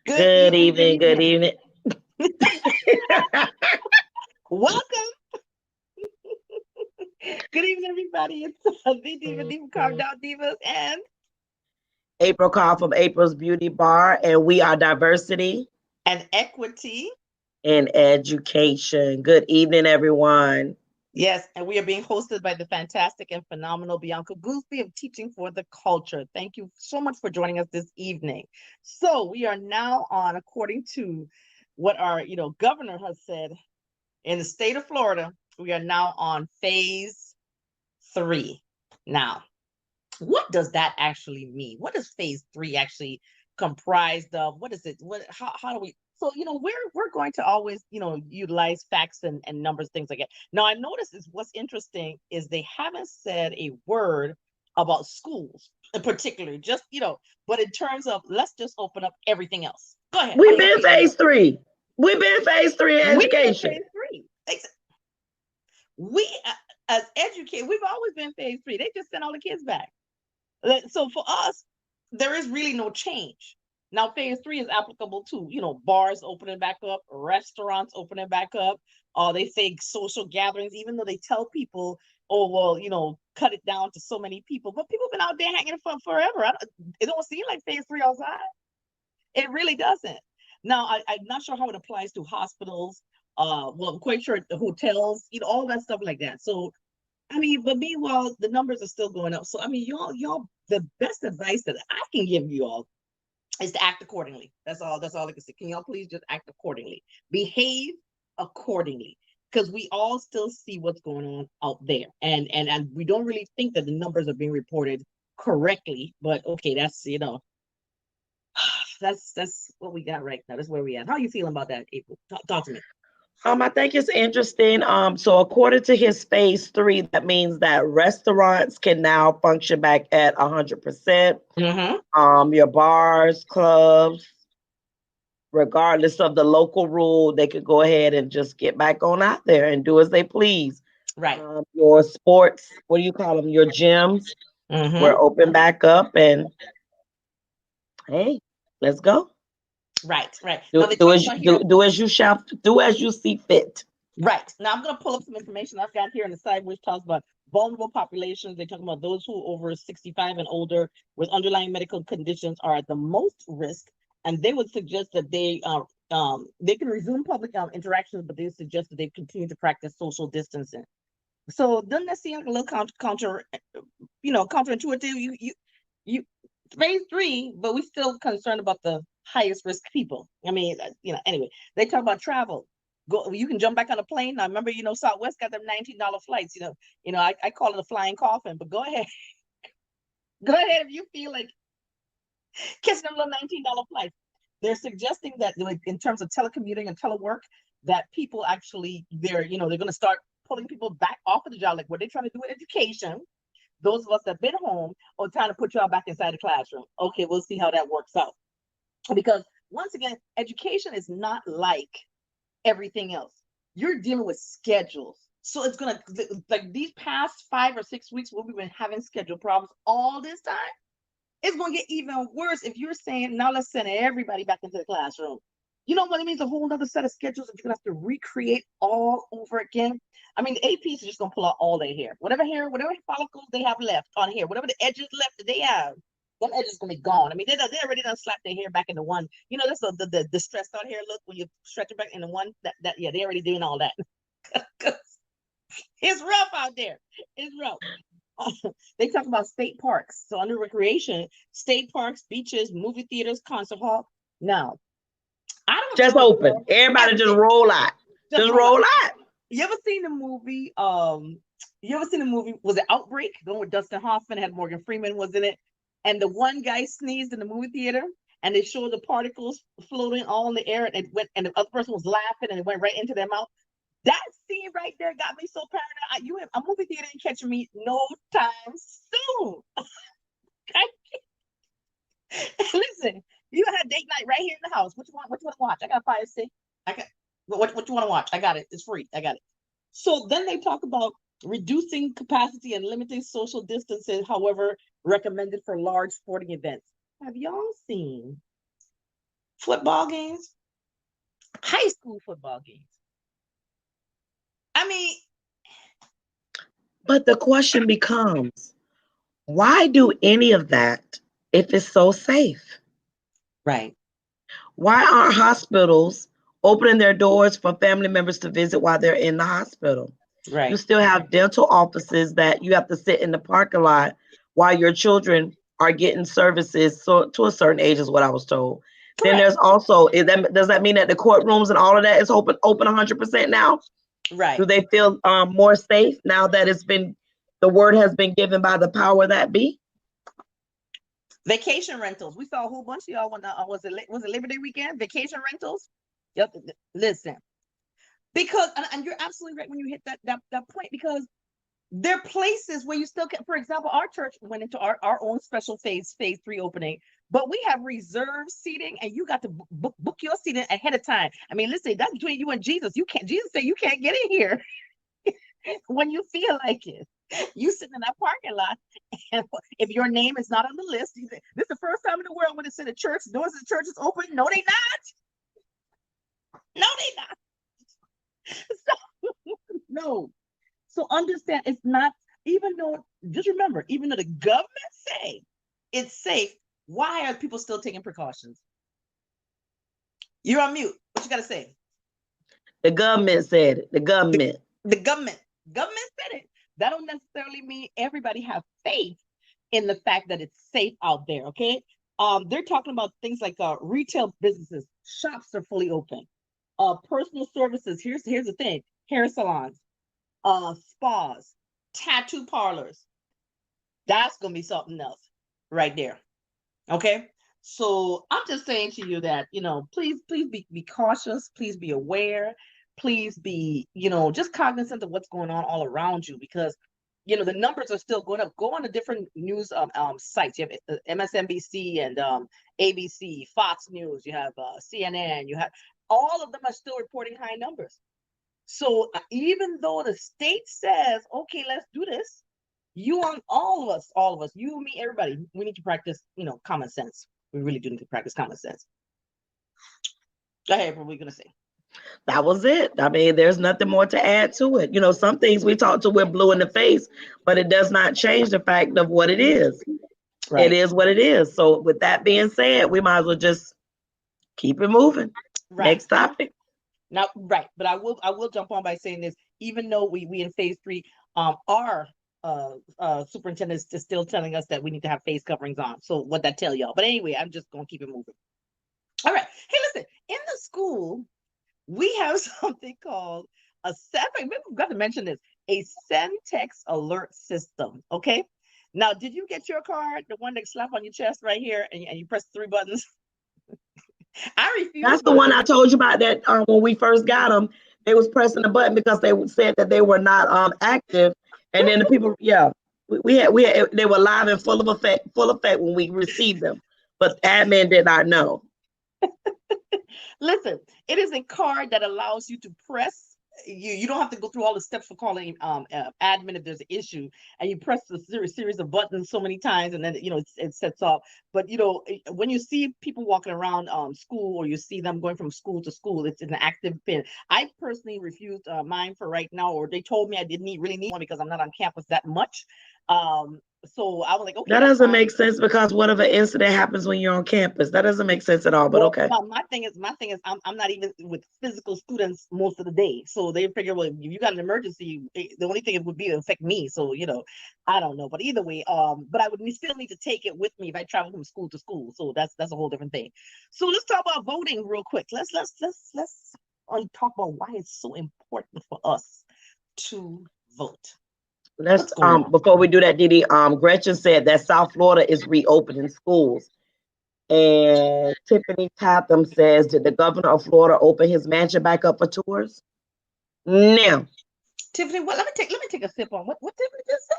Good Good evening, good evening, good evening. evening. Welcome. Good evening, everybody. It's the Diva Diva Carved Mhm. Out Divas and April call from April's Beauty Bar, and we are diversity Equity. in education. Good evening, everyone. Yes, and we are being hosted by the fantastic and phenomenal Bianca Gooseby of Teaching for the Culture. Thank you so much for joining us this evening. So we are now on, according to what our governor has said in the state of Florida, we are now on phase 3. Now, what does that actually mean? What does phase 3 actually comprised of? What is it? How do we so we're going to always utilize facts and numbers, things like that. Now I noticed is what's interesting is they haven't said a word about schools in particular, just but in terms of let's just open up everything else. Go ahead. How We've you been feeling phase about that? three. We've been phase three in We've been education. phase 3. We as educators, we've always been phase 3. They just sent all the kids back. So for us, there is really no change. Now, phase 3 is applicable to, bars opening back up, restaurants opening back up. They say social gatherings, even though they tell people, oh, well, cut it down to so many people. But people have been out there hanging for forever. It don't seem like phase 3 outside. It really doesn't. Now, I'm not sure how it applies to hospitals. Well, I'm quite sure the hotels, all that stuff like that. So I mean, but meanwhile, the numbers are still going up. So I mean, y'all, the best advice that I can give you all is to act accordingly. That's all. That's all I can say. Can y'all please just act accordingly? Behave accordingly. Because we all still see what's going on out there. And we don't really think that the numbers are being reported correctly. But okay, that's that's what we got right now. That's where we at. How you feeling about that, April? Talk to me. I think it's interesting. So according to his phase three, that means that restaurants can now function back at 100%. Mm-hmm. Your bars, clubs, regardless of the local rule, they could go ahead and just get back on out there and do as they please. Right. Your sports, what do you call them? Your gyms Mm-hmm. were open back up, and hey, let's go. Right. Right. Now Do, they do talk as about here. do as you shall do as you see fit. Right. Now I'm going to pull up some information I've got here on the side, which talks about vulnerable populations. They talk about those who are over 65 and older with underlying medical conditions are at the most risk, and they would suggest that they can resume public interactions, but they suggest that they continue to practice social distancing. So doesn't that seem like a little counterintuitive? You phase 3, but we still concerned about the highest risk people. I mean, anyway, they talk about travel. Go, you can jump back on a plane. Now remember, Southwest got them $19 flights. I call it a flying coffin, but go ahead. Go ahead if you feel like catching them little $19 flights. They're suggesting that like in terms of telecommuting and telework, that people actually they're gonna start pulling people back off of the job, like what they're trying to do with education. Those of us that have been home are trying to put y'all back inside the classroom. Okay, we'll see how that works out. Because once again, education is not like everything else. You're dealing with schedules. So it's gonna like these past 5 or 6 weeks where we've been having schedule problems all this time, it's gonna get even worse if you're saying now let's send everybody back into the classroom. You know what it means? A whole other set of schedules that you're gonna have to recreate all over again. I mean, the APs are just gonna pull out all their hair, whatever follicles they have left on here, whatever the edges left that they have, them edges gonna be gone. I mean, they already done slapped their hair back into one. That's the stressed out hair look when you stretch it back into one. That yeah, they already doing all that. It's rough out there. It's rough. They talk about state parks. So under recreation, state parks, beaches, movie theaters, concert hall. Now, I don't Just know if open. Everybody just everything roll out. just Just roll out. roll out. You ever seen the movie? You ever seen the movie? Was it Outbreak? The one with Dustin Hoffman had Morgan Freeman was in it, and the one guy sneezed in the movie theater, and they showed the particles floating all in the air, and it went, and the other person was laughing, and it went right into their mouth. That scene right there got me so paranoid. You have a movie theater ain't catching me no time soon. Listen, you got a date night right here in the house. What you want? What you want to watch? I got Fire Stick. I got what you want to watch? I got it. It's free. I got it. So then they talk about reducing capacity and limiting social distancing, however, recommended for large sporting events. Have y'all seen Football games, high school football games. I mean, But the question becomes, why do any of that if it's so safe? right, Why aren't hospitals opening their doors for family members to visit while they're in the hospital? You right. still have dental offices that you have to sit in the parking lot while your children are getting services, so to a certain age is what I was told. Then Correct. there's also, does that mean that the courtrooms and all of that is open 100% now? Right. Do they feel more safe now that the word has been given by the power that be? Vacation rentals. We saw a whole bunch of y'all when was it Labor Day weekend? Vacation rentals. Yep. Listen, because and you're absolutely right when you hit that point, because there are places where you still can. For example, our church went into our own special phase 3 opening, but we have reserved seating, and you got to book your seating ahead of time. I mean, listen, that's between you and Jesus. You can't. Jesus said you can't get in here when you feel like it. You sitting in that parking lot, and if your name is not on the list, this is the first time in the world when it's in the church, doors of the church is open. No, they not. No, they not. So, no. So understand, it's not, even though, just remember, even though the government say it's safe, why are people still taking precautions? You're on mute. What you got to say? The government said it. The government. The government said it. That don't necessarily mean everybody have faith in the fact that it's safe out there. Okay. They're talking about things like retail businesses, shops are fully open. Personal services. Here's the thing: hair salons, spas, tattoo parlors. That's gonna be something else right there. Okay. So I'm just saying to you that, please be cautious, please be aware, please be, just cognizant of what's going on all around you, because the numbers are still going up. Go on to different news sites. You have MSNBC and ABC, Fox News, you have CNN, you have, all of them are still reporting high numbers. So even though the state says, okay, let's do this, you on all of us, you, me, everybody, we need to practice, common sense. We really do need to practice common sense. Go ahead, what were we gonna say? That was it. I mean, there's nothing more to add to it. Some things we talk to, we're blue in the face, but it does not change the fact of what it is. Right. It is what it is. So with that being said, we might as well just keep it moving. Right. Next topic. Now, right, but I will jump on by saying this. Even though we in phase 3, our superintendent is still telling us that we need to have face coverings on. So what that tell y'all? But anyway, I'm just gonna keep it moving. All right. Hey, listen. In the school, we have something called a we've got to mention this, a send text alert system. Okay. Now, did you get your card, the one that slap on your chest right here, and you press 3 buttons? I refuse. That's the one I told you about, that when we first got them, they was pressing the button because they said that they were not active, and then the people, we had they were live and full effect when we received them, but admin did not know. Listen, it is a card that allows you to press. You don't have to go through all the steps for calling admin if there's an issue, and you press the series of buttons so many times, and then it sets off. But when you see people walking around school, or you see them going from school to school, it's an active pin. I personally refused mine for right now, or they told me I didn't really need one because I'm not on campus that much. So I was like, okay. That doesn't make sense, because what if an incident happens when you're on campus? That doesn't make sense at all, but okay. My thing is, I'm not even with physical students most of the day. So they figure, well, if you got an emergency, the only thing it would be to affect me. So, I don't know. But either way, but I would still need to take it with me if I travel from school to school. So that's a whole different thing. So let's talk about voting real quick. Let's talk about why it's so important for us to vote. Let's before we do that, Didi, Gretchen said that South Florida is reopening schools. And Tiffany Tatham says, did the governor of Florida open his mansion back up for tours? No. Tiffany, let me take a sip on what Tiffany just said.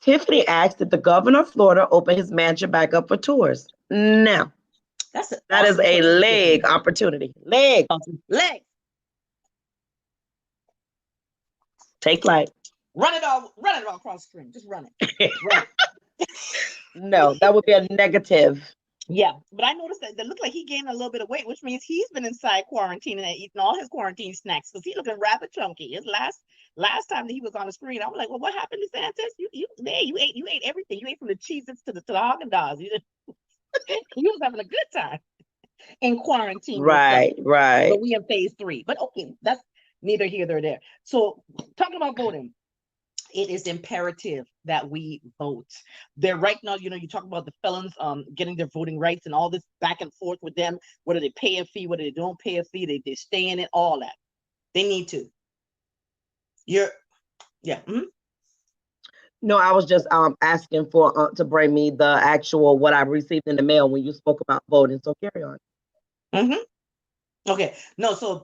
Tiffany asked, did the governor of Florida open his mansion back up for tours? No. That is a leg opportunity. Leg. Take flight. Run it all across the screen. Just run it. Run it. No, that would be a negative. Yeah, but I noticed that it looked like he gained a little bit of weight, which means he's been inside quarantine and eating all his quarantine snacks because he's looking rather chunky. His last time that he was on the screen, I was like, "Well, what happened to Santos? You ate everything. You ate from the Cheez-Its to the Haagen-Dazs. You was having a good time in quarantine yourself." Right, right. But we in phase 3. But okay, that's neither here nor there. So talking about voting, it is imperative that we vote. They're right now, you talk about the felons getting their voting rights and all this back and forth with them, whether they pay a fee, whether they don't pay a fee, they stay in it, all that. They need to. Yeah. Mm-hmm. No, I was just asking for to bring me the actual what I received in the mail when you spoke about voting. So carry on. Mm-hmm. Okay. No, so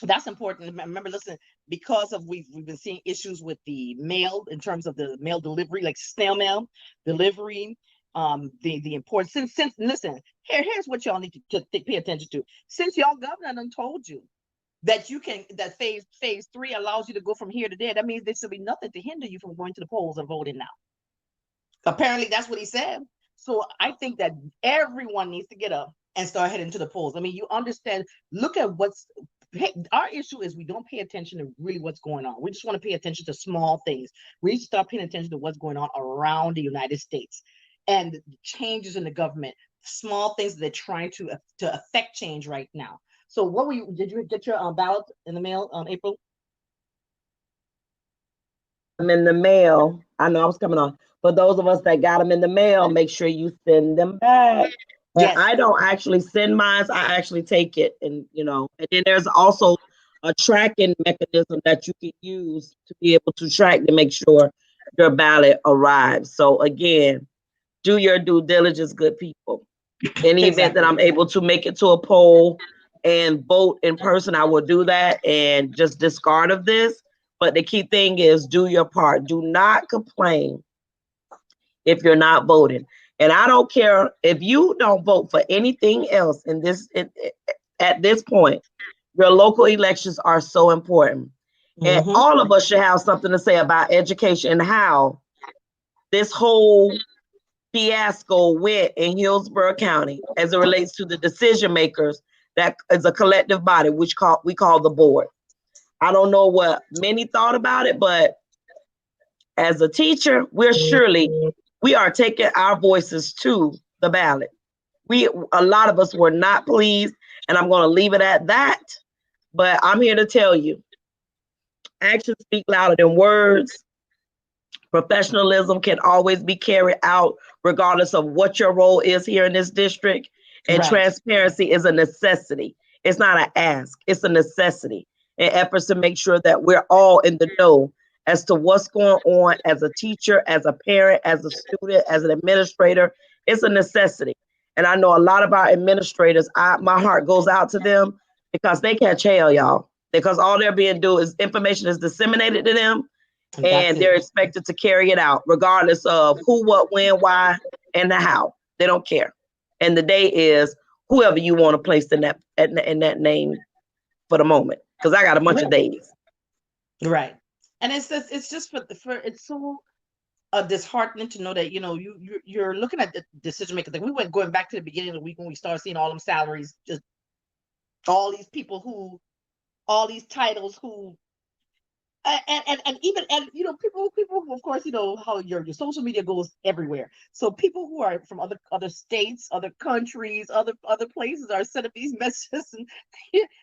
that's important. Remember, listen, because of we've been seeing issues with the mail in terms of the mail delivery, like snail mail delivery. The importance since listen, here's what y'all need to pay attention to. Since y'all governor done told you that that phase 3 allows you to go from here to there, that means there should be nothing to hinder you from going to the polls and voting now. Apparently, that's what he said. So I think that everyone needs to get up and start heading to the polls. I mean, you understand, look at our issue is we don't pay attention to really what's going on. We just want to pay attention to small things. We need to start paying attention to what's going on around the United States and changes in the government, small things that they're trying to affect change right now. So did you get your ballot in the mail, April? I'm in the mail. I know I was coming on. For those of us that got them in the mail, make sure you send them back. And Yes. I don't actually send mine. I actually take it, and and then there's also a tracking mechanism that you can use to be able to track to make sure your ballot arrives. So again, do your due diligence, good people. In the event that I'm able to make it to a poll and vote in person, I will do that and just discard of this. But the key thing is do your part. Do not complain if you're not voting. And I don't care if you don't vote for anything else at this point. Your local elections are so important. And all of us should have something to say about education and how this whole fiasco went in Hillsborough County as it relates to the decision makers that is a collective body, which we call the board. I don't know what many thought about it, but as a teacher, we are taking our voices to the ballot. A lot of us were not pleased, and I'm going to leave it at that. But I'm here to tell you, actions speak louder than words. Professionalism can always be carried out regardless of what your role is here in this district. And transparency is a necessity. It's not an ask, it's a necessity. And efforts to make sure that we're all in the know as to what's going on as a teacher, as a parent, as a student, as an administrator. It's a necessity. And I know a lot of our administrators, my heart goes out to them because they catch hell, y'all. Because all they're being do is information is disseminated to them, and they're expected to carry it out regardless of who, what, when, why, and the how. They don't care. And the day is whoever you want to place in that name for the moment, because I got a bunch of days. Right. And it's just for it's so disheartening to know that you're looking at the decision makers. Like we went going back to the beginning of the week when we started seeing all them salaries, just all these people all these titles and even people who, of course, how your social media goes everywhere. So people who are from other states, other countries, other places are sending these messages, and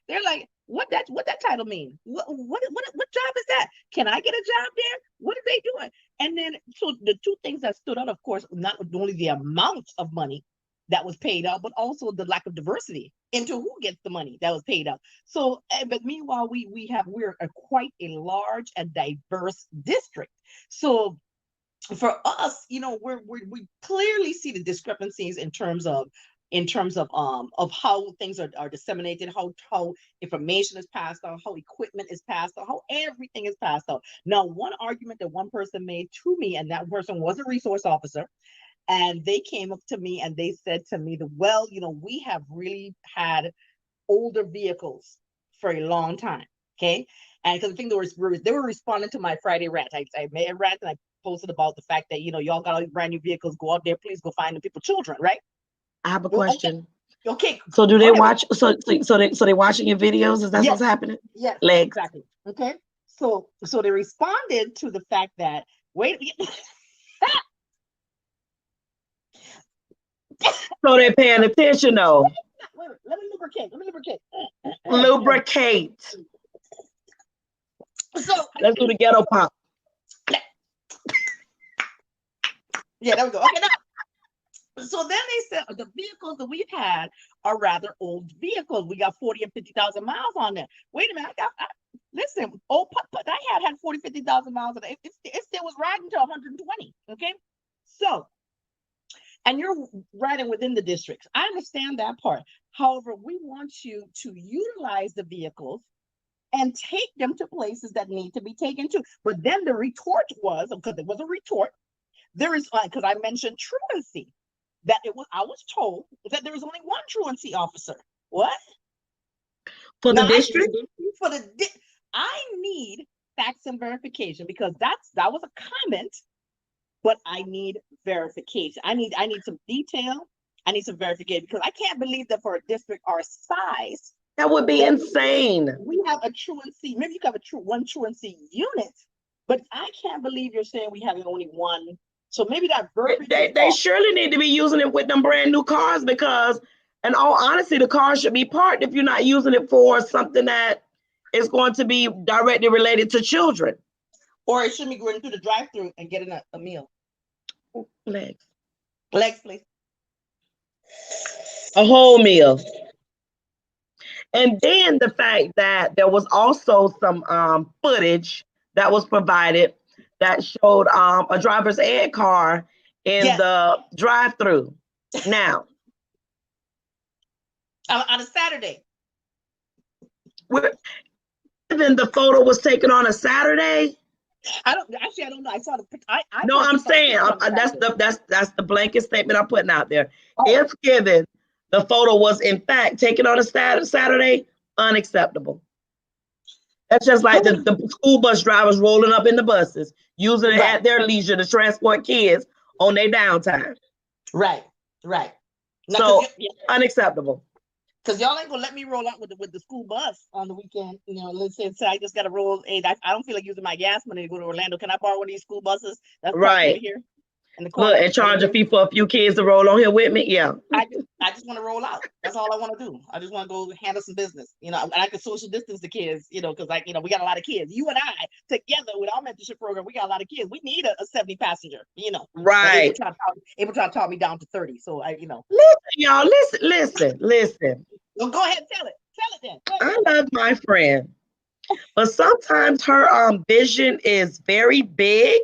they're like, what that title mean? What job is that? Can I get a job there? What are they doing? And then so the two things that stood out, of course, not only the amount of money that was paid out, but also the lack of diversity into who gets the money that was paid out. So, but meanwhile, we're quite a large and diverse district. So for us, we clearly see the discrepancies in terms of how things are disseminated, how information is passed out, how equipment is passed out, how everything is passed out. Now, one argument that one person made to me, and that person was a resource officer, and they came up to me and they said to me, well, we have really had older vehicles for a long time. Okay. And because I think they were responding to my Friday rant. I made a rant and I posted about the fact that, y'all got all these brand new vehicles, go out there, please go find the people, children, right? I have a question. Okay. So do they watch? So they watching your videos? Is that what's happening? Yes. Legs. Exactly. Okay. So they responded to the fact that So they're paying attention though. Wait, let me lubricate. Lubricate. So let's do the ghetto pop. Yeah, there we go. Okay, now. So then they said the vehicles that we've had are rather old vehicles. We got 40 and 50,000 miles on them. Wait a minute, listen, old putt I had 40, 50,000 miles on it. It still was riding to 120. Okay, so. And you're riding within the districts. I understand that part. However, we want you to utilize the vehicles and take them to places that need to be taken to. But then the retort was, because it was a retort, there is, because I mentioned truancy, that I was told that there was only one truancy officer. What? For the district? I need facts and verification, because that was a comment, but I need verification. I need some detail. I need some verification, because I can't believe that for a district our size, that would be insane. We have a truancy. Maybe you have one truancy unit, but I can't believe you're saying we have only one. So maybe that verbiage. They surely need to be using it with them brand new cars, because, in all honesty, the car should be parked if you're not using it for something that is going to be directly related to children. Or it shouldn't be going through the drive-through and getting a meal. Legs, please. A whole meal. And then the fact that there was also some footage that was provided that showed a driver's ed car in the drive-through. Now, on a Saturday. Even the photo was taken on a Saturday. I don't know. I saw the. No, I'm saying that's the blanket statement I'm putting out there. If given the photo was in fact taken on a Saturday, unacceptable. That's just like the school bus drivers rolling up in the buses, using it at their leisure to transport kids on their downtime. Right. So unacceptable. Because y'all ain't gonna let me roll out with the school bus on the weekend. Let's say I just got to roll. Hey, I don't feel like using my gas money to go to Orlando. Can I borrow one of these school buses? That's right here. Look, and charge a fee for a few kids to roll on here with me. Yeah. I just want to roll out. That's all I want to do. I just want to go handle some business. And I can social distance the kids, because we got a lot of kids. You and I together with our mentorship program, we got a lot of kids. We need a 70 passenger, Right. Able to talk me down to 30. So Listen, y'all, listen. Well, go ahead, tell it then. I love my friend, but sometimes her vision is very big.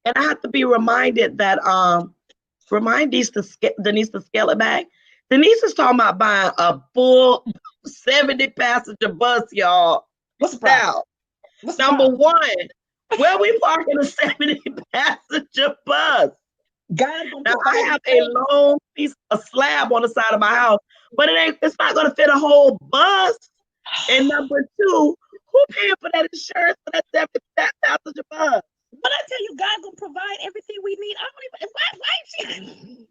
And I have to be reminded that, remind Denise to scale it back. Denise is talking about buying a full 70 passenger bus, y'all. What's the problem? Number one, where we parking a 70 passenger bus? Now I have a long piece of slab on the side of my house, but it's not going to fit a whole bus. And number two, who paying for that insurance for that 70 passenger bus? But I tell you, God gonna provide everything we need. I don't even.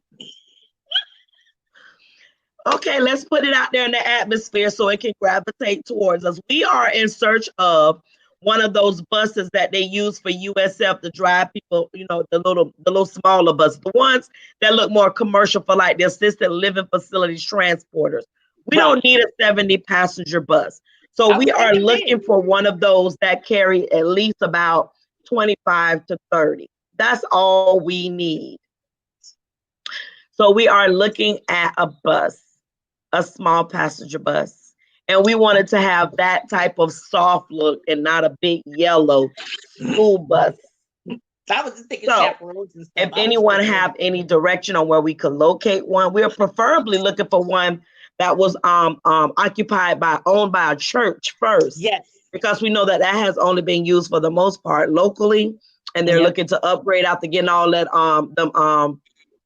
Why Okay, let's put it out there in the atmosphere so it can gravitate towards us. We are in search of one of those buses that they use for USF to drive people. The little smaller buses, the ones that look more commercial for like the assisted living facilities transporters. We don't need a 70 passenger bus, so we are looking for one of those that carry at least about 25 to 30. That's all we need. So we are looking at a bus, a small passenger bus, and we wanted to have that type of soft look and not a big yellow school bus. I was just thinking chaperones and stuff. If anyone have any direction on where we could locate one, we're preferably looking for one that was owned by a church first. Yes. Because we know that has only been used for the most part locally, and they're looking to upgrade after getting all that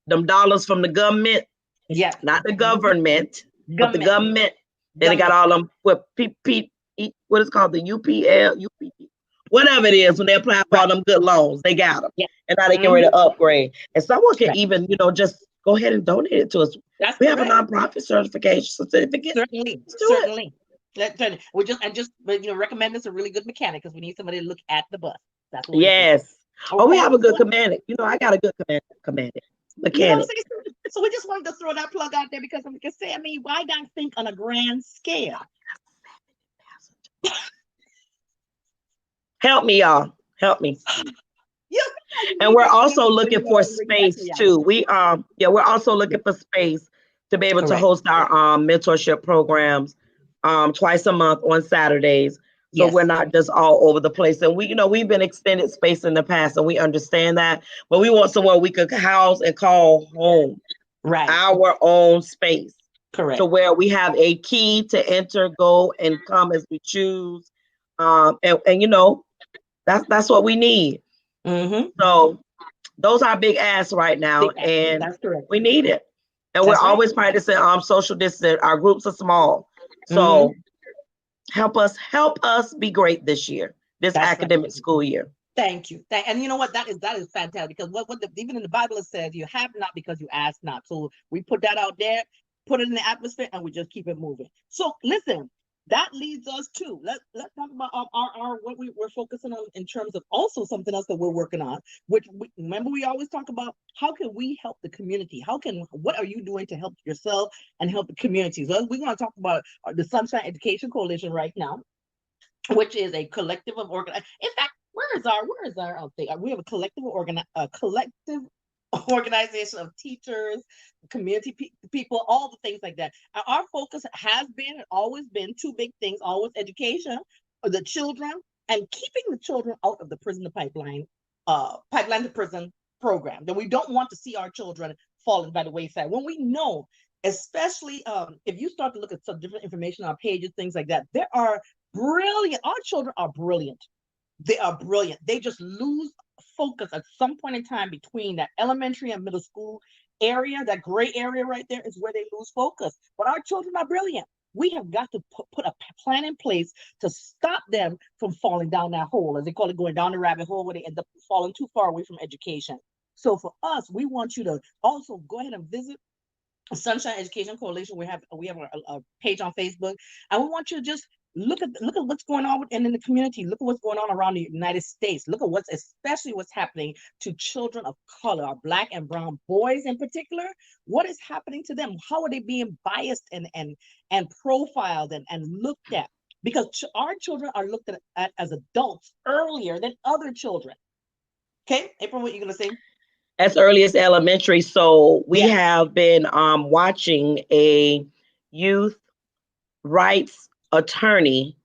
them dollars from the government. Yeah, not the government, but the government. Then they got all them what is called the UPL, whatever it is when they apply for all them good loans. They got them, and now they get ready to upgrade. And someone can even just go ahead and donate it to us. That's We correct. have a nonprofit certificate. Certainly, certainly. Recommend us a really good mechanic because we need somebody to look at the bus. That's what we're looking for. Yes. Okay. Oh, we have a good mechanic. I got a good mechanic. So we just wanted to throw that plug out there because we can say, why not think on a grand scale? Help me, y'all. Help me. And we're also looking for space too. We're also looking for space to be able to host our mentorship programs twice a month on Saturdays. So we're not just all over the place. And we've been extended space in the past and we understand that, but we want somewhere we could house and call home. Right. Our own space. Correct. To where we have a key to enter, go, and come as we choose. That's what we need. Mm-hmm. So those are big asks right now, and that's correct. We need it. And we're always practicing social distancing. Our groups are small, so help us be great this year, this academic school year. Thank you. And you know what? That is fantastic because even in the Bible it says you have not because you ask not. So we put that out there, put it in the atmosphere, and we just keep it moving. So listen, that leads us to let's talk about our what we're focusing on in terms of also something else that we're working on, which remember we always talk about how can we help the community? What are you doing to help yourself and help the community? So we're going to talk about the Sunshine Education Coalition right now, which is a collective of organized. In fact, where is our thing? We have a collective organization of teachers, community people, all the things like that. Our focus has been and always been two big things: always education of the children and keeping the children out of the prison to pipeline to prison program. That we don't want to see our children falling by the wayside. When we know, especially if you start to look at some different information on our pages, things like that, there are brilliant. Our children are brilliant. They are brilliant. They just lose focus at some point in time between that elementary and middle school area. That gray area right there is where they lose focus. But our children are brilliant. We have got to put a plan in place to stop them from falling down that hole, as they call it, going down the rabbit hole where they end up falling too far away from education. So for us, we want you to also go ahead and visit Sunshine Education Coalition. We have a page on Facebook, and we want you to just look at what's going on in the community. Look at what's going on around the United States. Look at especially what's happening to children of color, our Black and brown boys in particular. What is happening to them? How are they being biased and profiled and looked at? Because our children are looked at as adults earlier than other children. Okay, April, what are you gonna say? As early as elementary. So we have been watching a youth rights attorney,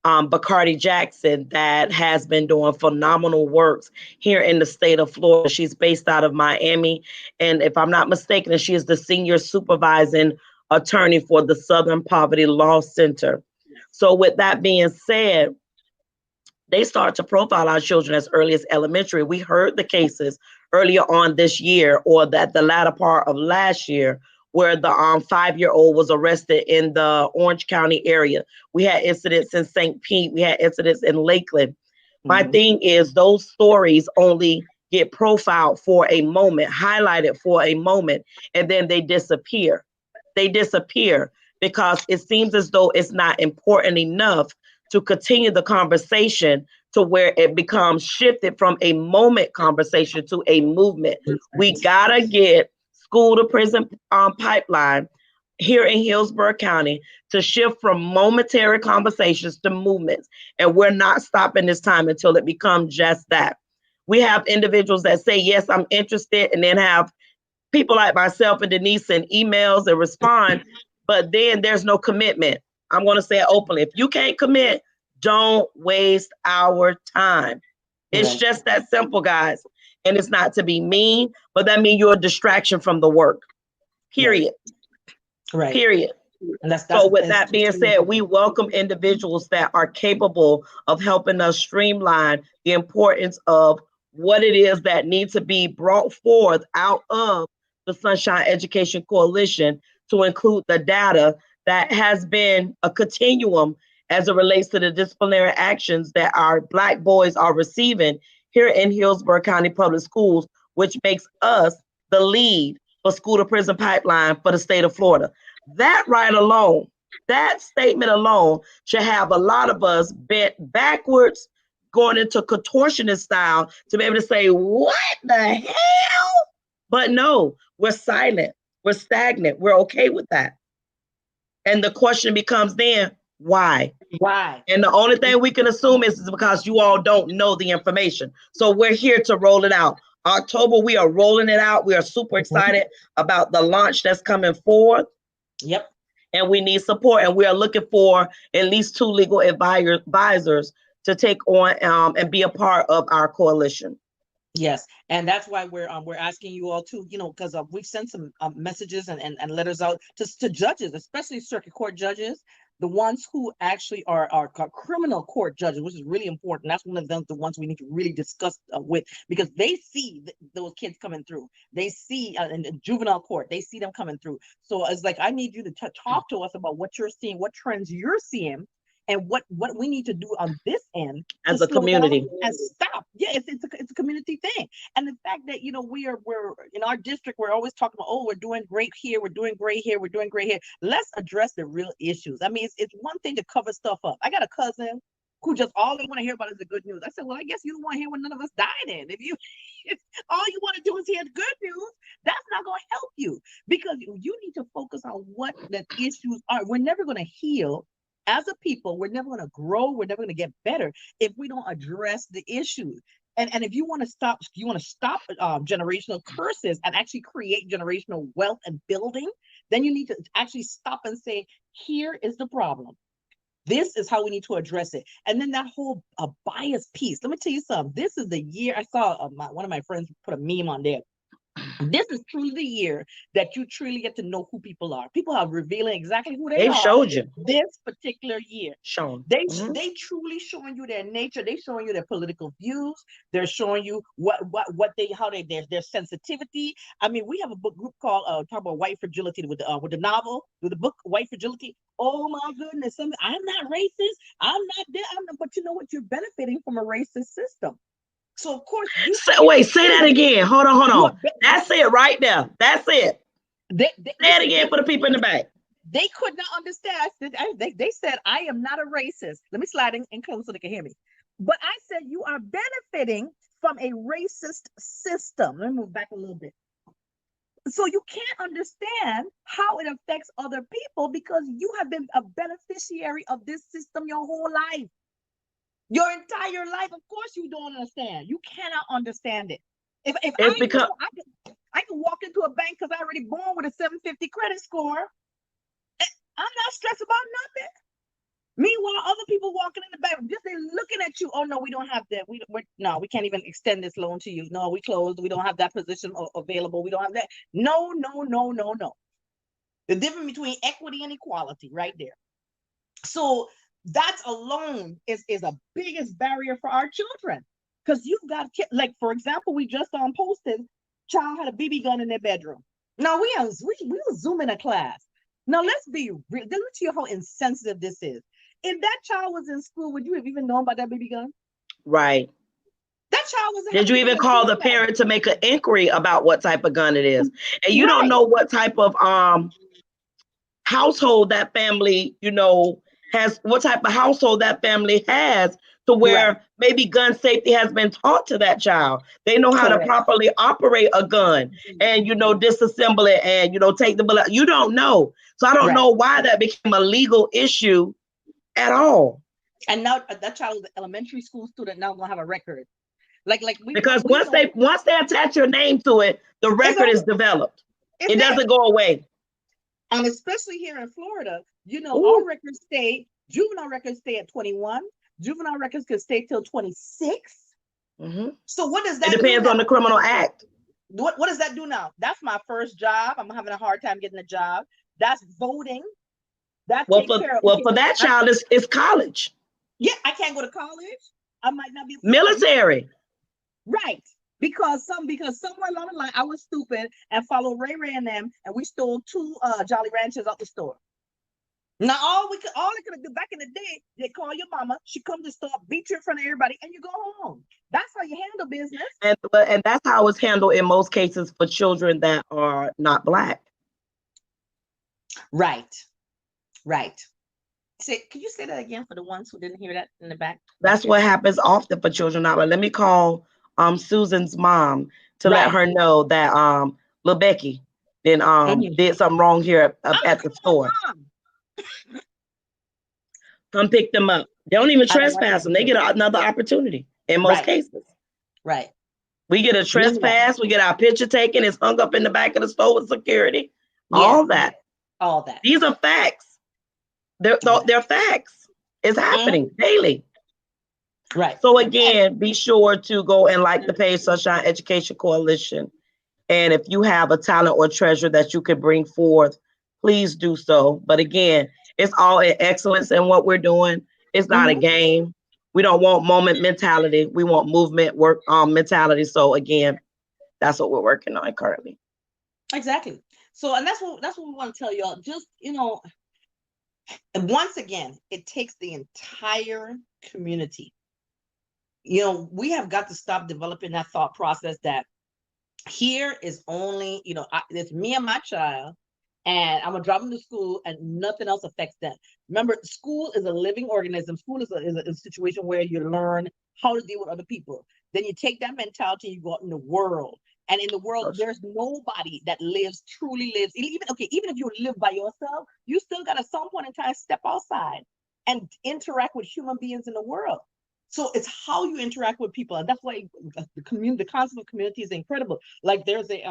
Bacardi Jackson, that has been doing phenomenal works here in the state of Florida. She's based out of Miami. And if I'm not mistaken, she is the senior supervising attorney for the Southern Poverty Law Center. So with that being said, they start to profile our children as early as elementary. We heard the cases earlier on this year, or that the latter part of last year, where the 5-year-old was arrested in the Orange County area. We had incidents in St. Pete. We had incidents in Lakeland. Mm-hmm. My thing is those stories only get profiled for a moment, highlighted for a moment, and then they disappear. They disappear because it seems as though it's not important enough to continue the conversation to where it becomes shifted from a moment conversation to a movement. We gotta get school to prison pipeline here in Hillsborough County to shift from momentary conversations to movements. And we're not stopping this time until it becomes just that. We have individuals that say, yes, I'm interested, and then have people like myself and Denise send emails and respond, but then there's no commitment. I'm going to say it openly. If you can't commit, don't waste our time. It's just that simple, guys. And it's not to be mean, but that means you're a distraction from the work. Period. Right. Period. And so with that being said, we welcome individuals that are capable of helping us streamline the importance of what it is that needs to be brought forth out of the Sunshine Education Coalition to include the data that has been a continuum as it relates to the disciplinary actions that our Black boys are receiving here in Hillsborough County Public Schools, which makes us the lead for school to prison pipeline for the state of Florida. That right alone, that statement alone should have a lot of us bent backwards, going into contortionist style to be able to say, what the hell? But no, we're silent. We're stagnant. We're okay with that. And the question becomes then, why? Why? And the only thing we can assume is because you all don't know the information. So we're here to roll it out. October, we are rolling it out. We are super excited about the launch that's coming forth. Yep. And we need support. And we are looking for at least 2 legal advisors to take on and be a part of our coalition. Yes, and that's why we're asking you all to, because we've sent some messages and letters out to judges, especially circuit court judges, the ones who actually are criminal court judges, which is really important. That's one of the ones we need to really discuss with, because they see those kids coming through. They see in the juvenile court, they see them coming through. So it's like, I need you to talk to us about what you're seeing, what trends you're seeing, and what we need to do on this end as a community and stop. Yeah, it's a community thing. And the fact that we're in our district, we're always talking about, oh, we're doing great here, we're doing great here, we're doing great here. Let's address the real issues. I mean, it's one thing to cover stuff up. I got a cousin who just all they want to hear about is the good news. I said, well, I guess you don't want to hear what none of us died in. If all you want to do is hear the good news, that's not going to help you, because you need to focus on what the issues are. We're never going to heal as a people. We're never going to grow. We're never going to get better if we don't address the issues. And if you want to stop, generational curses and actually create generational wealth and building, then you need to actually stop and say, here is the problem. This is how we need to address it. And then that whole bias piece. Let me tell you something. This is the year I saw one of my friends put a meme on there. This is truly the year that you truly get to know who people are. People are revealing exactly who they are. Showed you this particular year. Shown. They truly showing you their nature. They showing you their political views. They're showing you their sensitivity. I mean, we have a book group called talk about white fragility with the novel, with the book White Fragility. Oh my goodness! I'm not racist. I'm not there. But you know what? You're benefiting from a racist system. So of course, say that again. Hold on. That's it right there. That's it. Say it again for the people in the back. They could not understand. They said, I am not a racist. Let me slide in close so they can hear me. But I said, you are benefiting from a racist system. Let me move back a little bit. So you can't understand how it affects other people because you have been a beneficiary of this system your whole life. Your entire life, of course, you don't understand. You cannot understand it. If I can walk into a bank because I already born with a 750 credit score. I'm not stressed about nothing. Meanwhile, other people walking in the bank, just they're looking at you. Oh no, we don't have that. We can't even extend this loan to you. No, we closed. We don't have that position available. We don't have that. No. The difference between equity and equality, right there. So that alone is a biggest barrier for our children, because you've got like, for example, we just posted, child had a BB gun in their bedroom. Now we were Zooming a class. Now let's be real. Let me tell you how insensitive this is. If that child was in school, would you have even known about that BB gun? Right. That child was. Did you even call the parent to make an inquiry about what type of gun it is? And you don't know what type of household that family, has, what type of household that family has, to where maybe gun safety has been taught to that child. They know how to properly operate a gun and, disassemble it and, take the bullet. You don't know. So I don't know why that became a legal issue at all. And now that child is an elementary school student, now gonna have a record. Because once they attach your name to it, the record is developed. It doesn't go away. And especially here in Florida, our records juvenile records stay at 21. Juvenile records could stay till 26. Mm-hmm. So what does that do? It depends on the criminal act. What does that do now? That's my first job. I'm having a hard time getting a job. That's voting. For that child, it's college. Yeah, I can't go to college. I might not be military. Right. Because somewhere along the line, I was stupid and followed Ray and them, and we stole 2 Jolly Ranchers out the store. Now all they could do back in the day, they call your mama, she comes to store, beat you in front of everybody, and you go home. That's how you handle business. And that's how it's handled in most cases for children that are not Black. Right. Can you say that again for the ones who didn't hear that in the back? That's what happens often for children not Black. Let me call Susan's mom to let her know that little Becky then did something wrong here at the store. Come pick them up. They don't even trespass them. They get another opportunity in most cases. Right. We get a trespass. We get our picture taken. It's hung up in the back of the store with security. All that. These are facts. They're facts. It's happening daily. Right. So again, be sure to go and like the page Sunshine Education Coalition. And if you have a talent or treasure that you could bring forth, please do so. But again, it's all in excellence in what we're doing. It's not a game. We don't want moment mentality. We want movement work mentality. So again, that's what we're working on currently. Exactly. So, and that's what we want to tell y'all. Just, and once again, it takes the entire community. We have got to stop developing that thought process that here is only, it's me and my child, and I'm gonna drop them to school, and nothing else affects them. Remember, school is a living organism. School is a situation where you learn how to deal with other people. Then you take that mentality, you go out in the world, and in the world, there's nobody that truly lives. Even if you live by yourself, you still got at some point in time step outside and interact with human beings in the world. So it's how you interact with people, and that's why the concept of community is incredible. Like there's a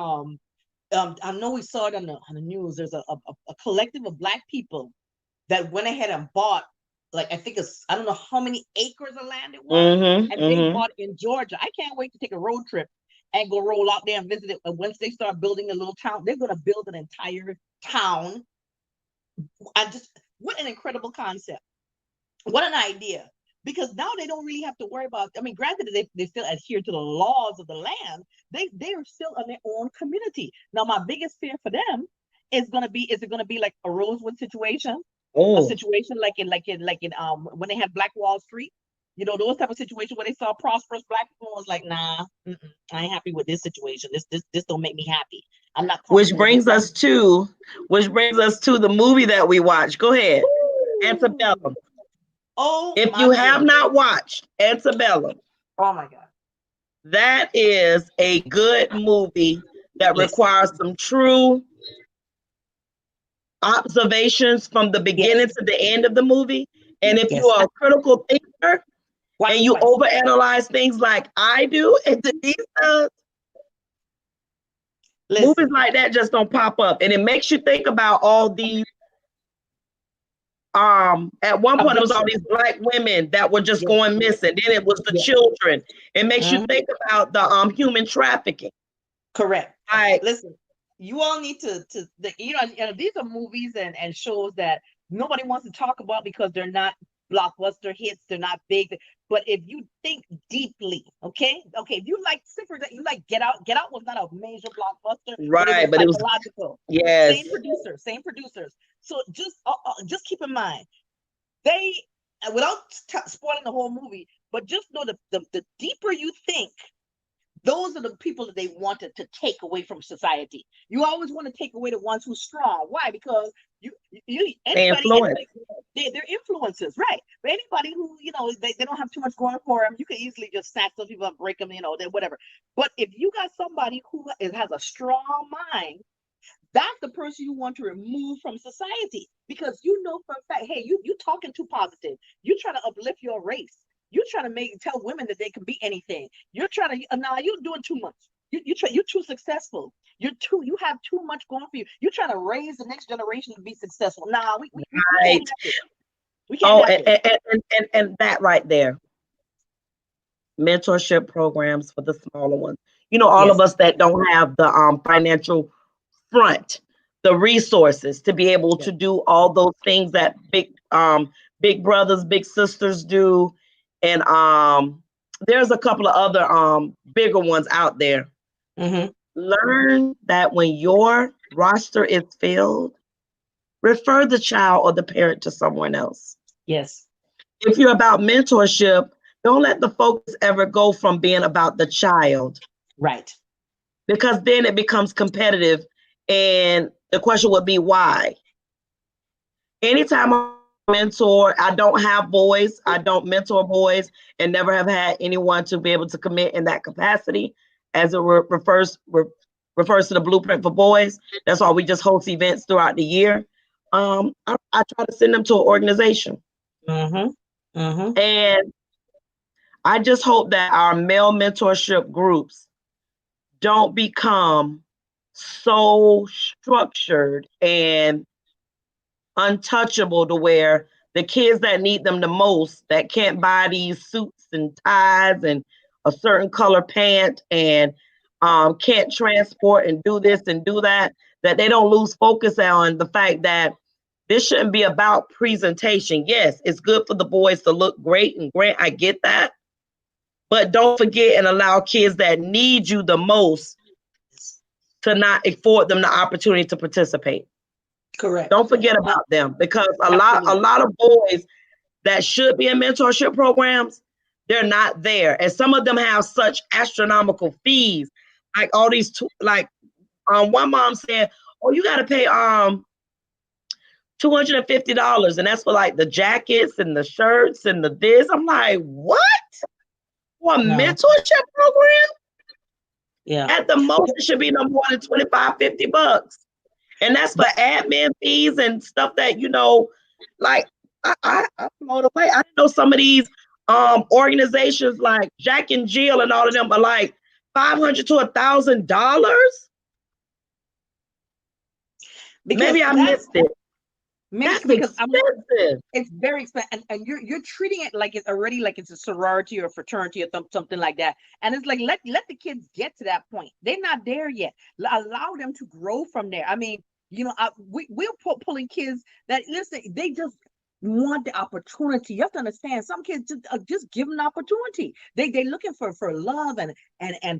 I know we saw it on the news. There's a collective of Black people that went ahead and bought, like I think I don't know how many acres of land it was, and they bought in Georgia. I can't wait to take a road trip and go roll out there and visit it. And once they start building a little town, they're going to build an entire town. What an incredible concept! What an idea! Because now they don't really have to worry about, granted, they still adhere to the laws of the land. They are still in their own community. Now, my biggest fear for them is it going to be like a Rosewood situation? A situation like in when they had Black Wall Street, those type of situations where they saw prosperous Black people was like, nah, I ain't happy with this situation. This don't make me happy. I'm not. Which brings us to the movie that we watched. Go ahead. Antebellum. If you have not watched Antebellum, oh my God, that is a good movie that requires some true observations from the beginning to the end of the movie. And if you are a critical thinker and you overanalyze things like I do, and Denise does, movies like that just don't pop up, and it makes you think about all these. At one point, it was all these Black women that were just going missing. Then it was the children. It makes you think about the human trafficking. Correct. Listen, you all need to these are movies and shows that nobody wants to talk about because they're not blockbuster hits, they're not big. But if you think deeply, okay, if you like you like Get Out. Get Out was not a major blockbuster, right? But it was psychological. Yes, same producers. So just keep in mind, they, without spoiling the whole movie, but just know the deeper you think, those are the people that they wanted to take away from society. You always want to take away the ones who's strong. Why? Because they're influencers, right? But anybody who, they don't have too much going for them, you can easily just snatch those people and break them, whatever. But if you got somebody who has a strong mind, that's the person you want to remove from society, because for a fact, hey, you talking too positive. You trying to uplift your race. You're trying to tell women that they can be anything. You're trying to you're doing too much. You're too successful. You have too much going for you. You're trying to raise the next generation to be successful. Nah, we can't have it. We can't have it. And that right there. Mentorship programs for the smaller ones. All of us that don't have the financial front, the resources to be able to do all those things that big brothers, big sisters do. And there's a couple of other bigger ones out there. Learn that when your roster is filled, refer the child or the parent to someone else. Yes. If you're about mentorship, don't let the focus ever go from being about the child. Right. Because then it becomes competitive, and the question would be why. Anytime I mentor, I don't have boys, I don't mentor boys, and never have had anyone to be able to commit in that capacity as it refers to the blueprint for boys. That's why we just host events throughout the year. I try to send them to an organization. And I just hope that our male mentorship groups don't become so structured and untouchable to where the kids that need them the most, that can't buy these suits and ties and a certain color pant and can't transport and do this and do that, that they don't lose focus on the fact that this shouldn't be about presentation. Yes, it's good for the boys to look great and great. I get that. But don't forget and allow kids that need you the most to not afford them the opportunity to participate. Correct. Don't forget about them, because a lot of boys that should be in mentorship programs, they're not there. And some of them have such astronomical fees. Like all these one mom said, "Oh, you got to pay $250, and that's for like the jackets and the shirts and the this." I'm like, what? For a mentorship program? Yeah. At the most, it should be no more than $25-$50. And that's for admin fees and stuff that, like I blown away. I didn't know some of these organizations like Jack and Jill and all of them are like $500 to $1,000. Maybe I missed it. That's expensive. It's very expensive, and you're treating it like it's already like it's a sorority or fraternity or something like that. And it's like let the kids get to that point. They're not there yet. Allow them to grow from there. I mean, we're pulling kids that, listen, they just want the opportunity. You have to understand, some kids just give them an opportunity. They're looking for love and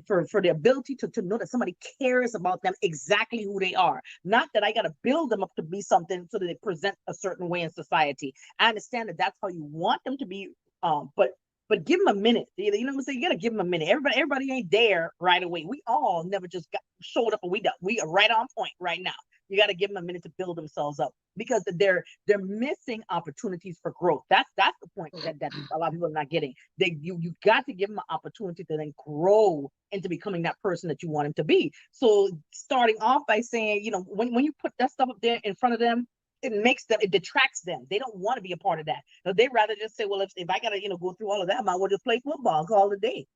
for the ability to know that somebody cares about them exactly who they are. Not that I got to build them up to be something so that they present a certain way in society. I understand that that's how you want them to be, but give them a minute. You know what I'm saying? You gotta give them a minute. Everybody ain't there right away. We all never just showed up and we are right on point right now. You got to give them a minute to build themselves up, because they're missing opportunities for growth. That's the point that a lot of people are not getting. You got to give them an opportunity to then grow into becoming that person that you want them to be. So starting off by saying, when you put that stuff up there in front of them, it detracts them. They don't want to be a part of that. So they rather just say, well, if I gotta, go through all of that, I might well just play football and call it a day.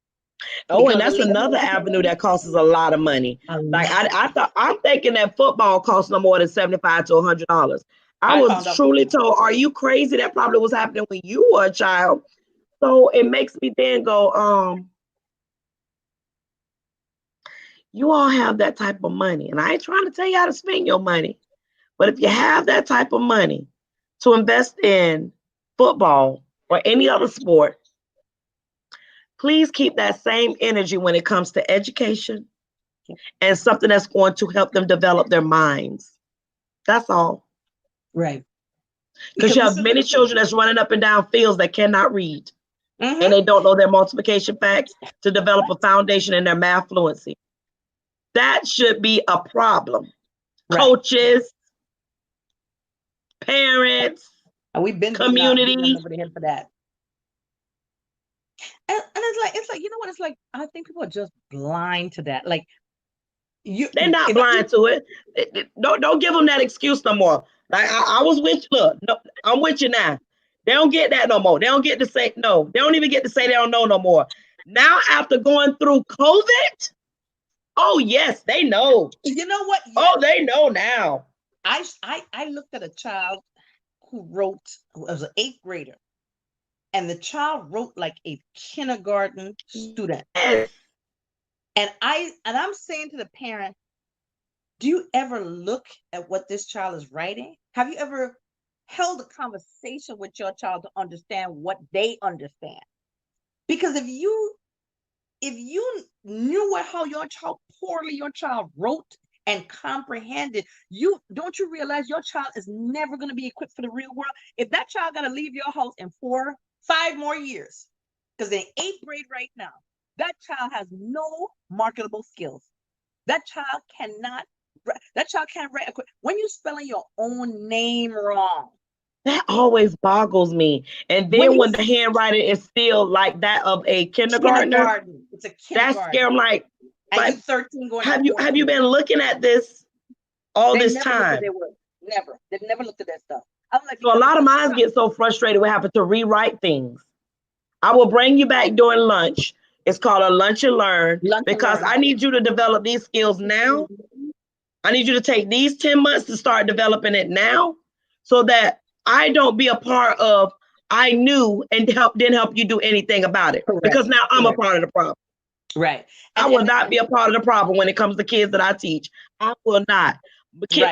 Oh, and that's another avenue that costs a lot of money. Like I'm thinking that football costs no more than $75 to $100. I was truly told, are you crazy? That probably was happening when you were a child. So it makes me then go, you all have that type of money. And I ain't trying to tell you how to spend your money. But if you have that type of money to invest in football or any other sport, please keep that same energy when it comes to education and something that's going to help them develop their minds. That's all. Right. Because you have many children that's running up and down fields that cannot read. And they don't know their multiplication facts to develop a foundation in their math fluency. That should be a problem. Right. Coaches, parents, and we've been community over the head for that. And it's like, you know what? It's like, I think people are just blind to that. Like, they're not blind to it. Don't give them that excuse no more. Like I was with you. Look, no, I'm with you now. They don't get that no more. They don't get to say no. They don't even get to say they don't know no more. Now, after going through COVID, oh yes, they know. You know what? Yes. Oh, they know now. I looked at a child who was an 8th grader, and the child wrote like a kindergarten student. Yes. And I'm saying to the parent, do you ever look at what this child is writing? Have you ever held a conversation with your child to understand what they understand? Because if you knew how poorly your child wrote, and comprehend it. You don't you realize your child is never going to be equipped for the real world? If that child got to leave your house in 5 more years, because they're in 8th grade right now, that child has no marketable skills. That child can't write. When you're spelling your own name wrong, that always boggles me. And then when the handwriting is still like that of a kindergartner, it's a kindergarten. That's scary. I'm like, and you 13 going. Have you been looking at this all this time? Never. They've never looked at that stuff. I'm like, so a lot of mine get so frustrated with having to rewrite things. I will bring you back during lunch. It's called a lunch and learn because I need you to develop these skills now. I need you to take these 10 months to start developing it now so that I don't be a part of I knew and didn't help you do anything about it. Correct. Because now I'm a part of the problem. Right. I will not be a part of the problem when it comes to kids that I teach. I will not.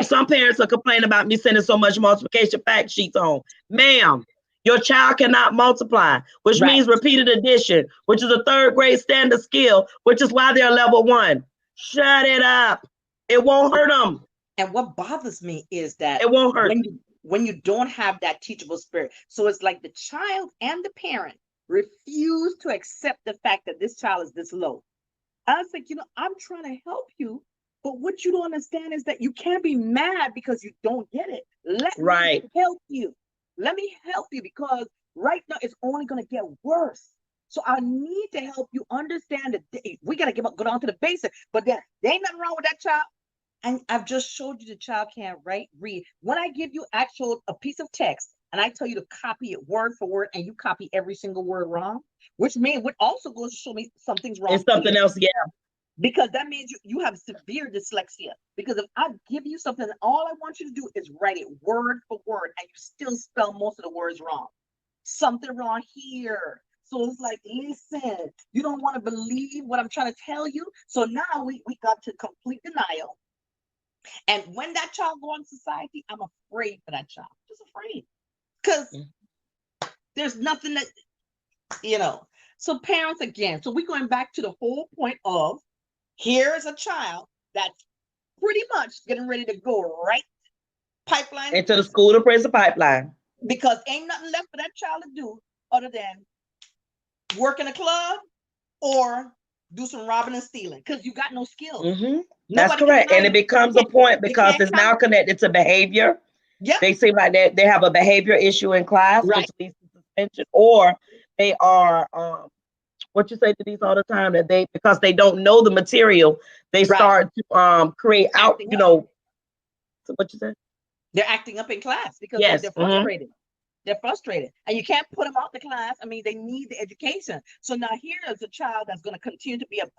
Some parents are complaining about me sending so much multiplication fact sheets home. Ma'am, your child cannot multiply, which means repeated addition, which is a 3rd grade standard skill, which is why they're level 1. Shut it up. It won't hurt them. And what bothers me is that it won't hurt when you don't have that teachable spirit. So it's like the child and the parent refuse to accept the fact that this child is this low. I was like, I'm trying to help you, but what you don't understand is that you can't be mad because you don't get it. Let me help you. Let me help you because right now it's only going to get worse. So I need to help you understand that we got to go down to the basics, but there ain't nothing wrong with that child. And I've just showed you the child can't read. When I give you a piece of text and I tell you to copy it word for word and you copy every single word wrong, which also goes to show me something's wrong. It's something else, yeah. Because that means you have severe dyslexia. Because if I give you something, all I want you to do is write it word for word and you still spell most of the words wrong. Something wrong here. So it's like, listen, you don't want to believe what I'm trying to tell you. So now we got to complete denial. And when that child goes in society, I'm afraid for that child. Just afraid. Because there's nothing that, So parents, again, so we're going back to the whole point of, here's a child that's pretty much getting ready to go right pipeline into the school to prison pipeline. Because ain't nothing left for that child to do other than work in a club or do some robbing and stealing because you got no skills. Mm-hmm. That's correct. And it becomes a point because it's now connected to behavior. Yep. They seem like they have a behavior issue in class, which leads to suspension, or they are what you say to these all the time, that because they don't know the material, they start to create out, so what you say? They're acting up in class because they're frustrated. They're frustrated. And you can't put them out the class. I mean, they need the education. So now here is a child that's going to continue to be an